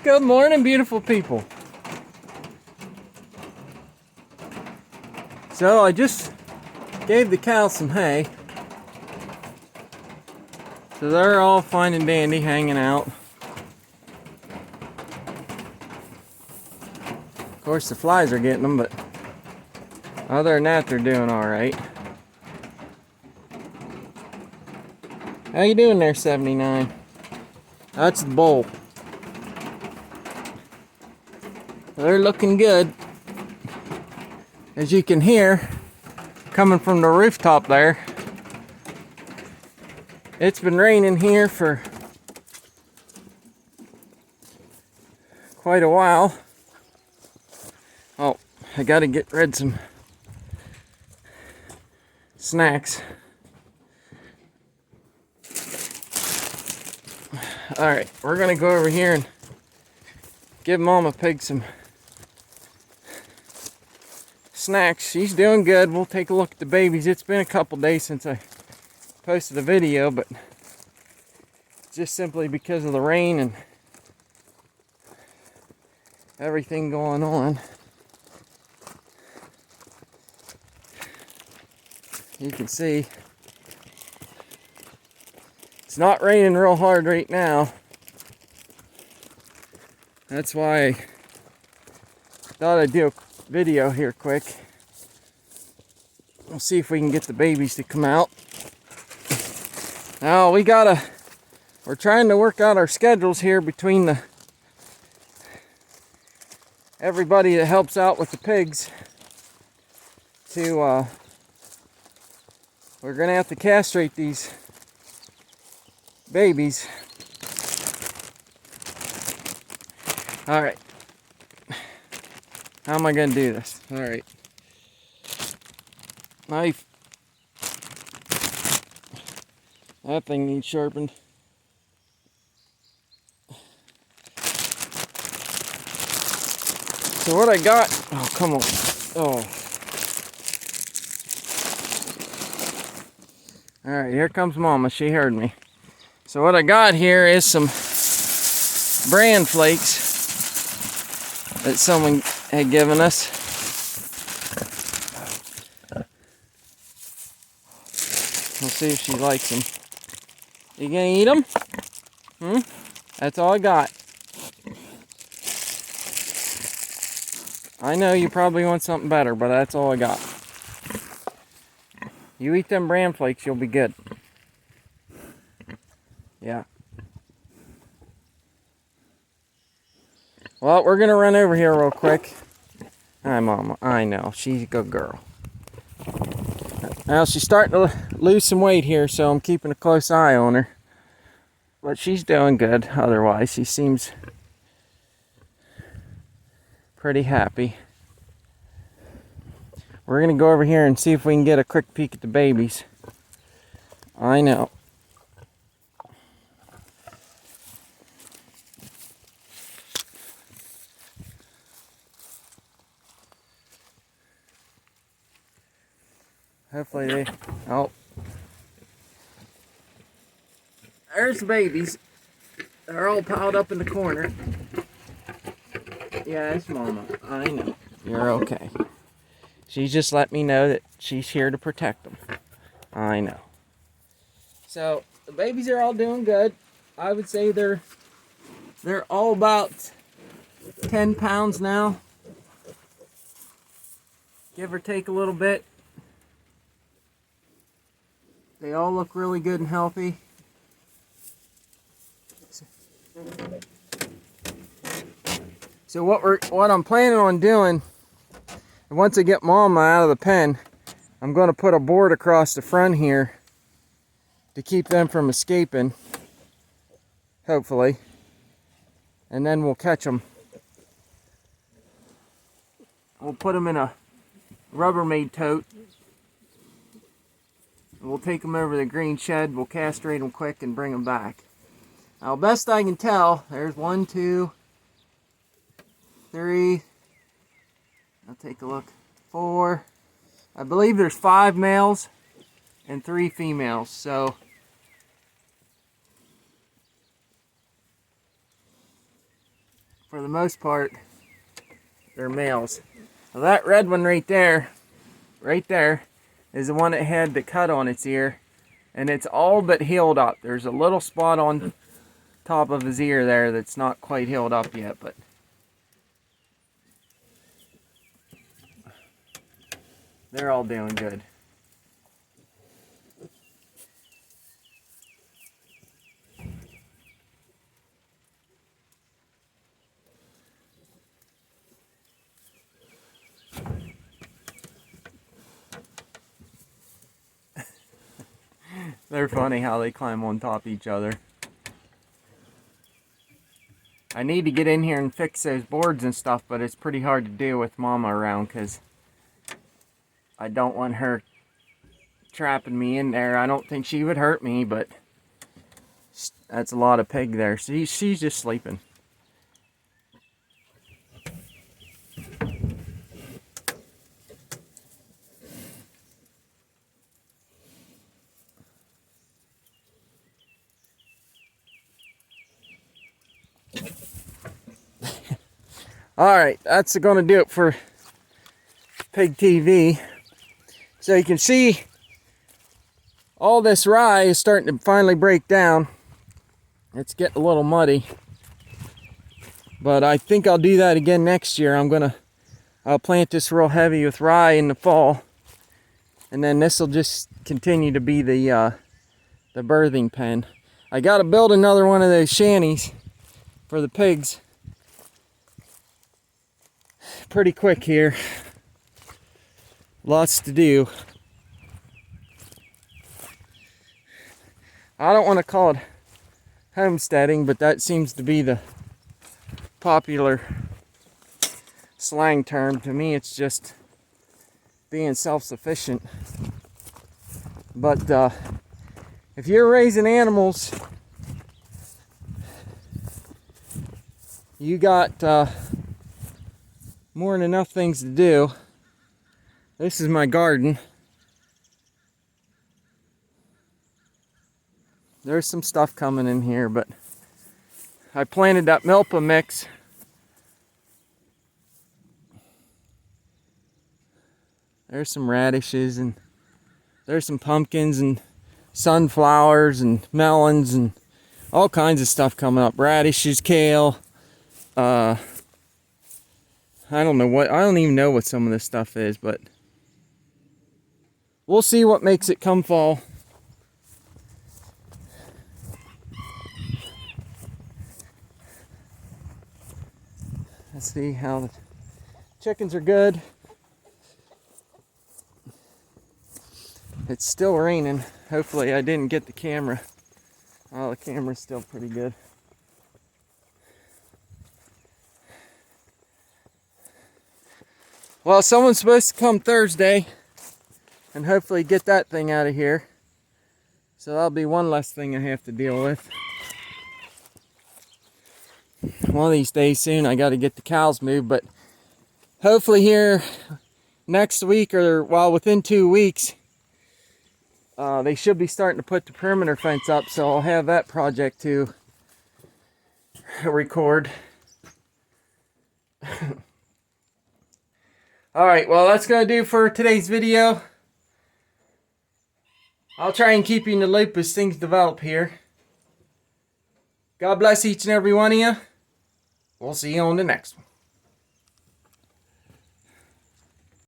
Good morning, beautiful people. So I just gave the cows some hay. So they're all fine and dandy hanging out. Of course the flies are getting them, but other than that they're doing alright. How you doing there, 79? That's the bull. They're looking good. As you can hear, coming from the rooftop there, it's been raining here for quite a while. Oh, I gotta get rid of some snacks. Alright, we're gonna go over here and give Mama Pig some snacks. She's doing good. We'll take a look at the babies. It's been a couple days since I posted a video, but just simply because of the rain and everything going on. You can see it's not raining real hard right now. That's why I thought I'd do a video here quick. We'll see if we can get the babies to come out. Now we're trying to work out our schedules here between everybody that helps out with the pigs to we're gonna have to castrate these babies. All right. How am I gonna do this? All right. Knife. That thing needs sharpened. So what I got? Oh, come on. Oh. All right, here comes Mama. She heard me. So what I got here is some bran flakes that someone had given us. We'll see if she likes them. You gonna eat them? That's all I got. I know you probably want something better, but that's all I got. You eat them bran flakes, you'll be good. Yeah. Well, we're gonna run over here real quick. Hi, Mama. I know, she's a good girl. Now she's starting to lose some weight here, so I'm keeping a close eye on her. But she's doing good. Otherwise, she seems pretty happy. We're gonna go over here and see if we can get a quick peek at the babies. I know. Hopefully they... Oh. There's the babies. They're all piled up in the corner. Yeah, it's Mama. I know. You're okay. She just let me know that she's here to protect them. I know. So, the babies are all doing good. I would say they're all about 10 pounds now. Give or take a little bit. They all look really good and healthy. So what I'm planning on doing, once I get Mama out of the pen, I'm going to put a board across the front here to keep them from escaping, hopefully. And then we'll catch them. We'll put them in a Rubbermaid tote. We'll take them over to the green shed, we'll castrate them quick and bring them back. Now, best I can tell, there's 1, 2, 3, I'll take a look, 4, I believe there's 5 males and 3 females, so for the most part, they're males. Now that red one right there, is the one that had the cut on its ear, and it's all but healed up. There's a little spot on top of his ear there that's not quite healed up yet, but they're all doing good. They're funny how they climb on top of each other. I need to get in here and fix those boards and stuff, but it's pretty hard to do with Mama around because I don't want her trapping me in there. I don't think she would hurt me, but that's a lot of pig there. She's just sleeping. Alright, that's going to do it for Pig TV. So you can see all this rye is starting to finally break down. It's getting a little muddy. But I think I'll do that again next year. I'll plant this real heavy with rye in the fall. And then this will just continue to be the birthing pen. I got to build another one of those shanties for the pigs pretty quick here. Lots to do. I don't want to call it homesteading, but that seems to be the popular slang term. To me, it's just being self-sufficient. But if you're raising animals, you got more than enough things to do. This is my garden. There's some stuff coming in here, but I planted that milpa mix. There's some radishes, and there's some pumpkins and sunflowers and melons and all kinds of stuff coming up. Radishes, kale, I don't even know what some of this stuff is, but we'll see what makes it come fall. Let's see how the chickens are good. It's still raining. Hopefully I didn't get the camera. Oh, the camera's still pretty good. Well, someone's supposed to come Thursday and hopefully get that thing out of here. So that'll be one less thing I have to deal with. One of these days soon I got to get the cows moved, but hopefully here next week, or within 2 weeks, they should be starting to put the perimeter fence up, so I'll have that project to record. Alright, well, that's going to do for today's video. I'll try and keep you in the loop as things develop here. God bless each and every one of you. We'll see you on the next one.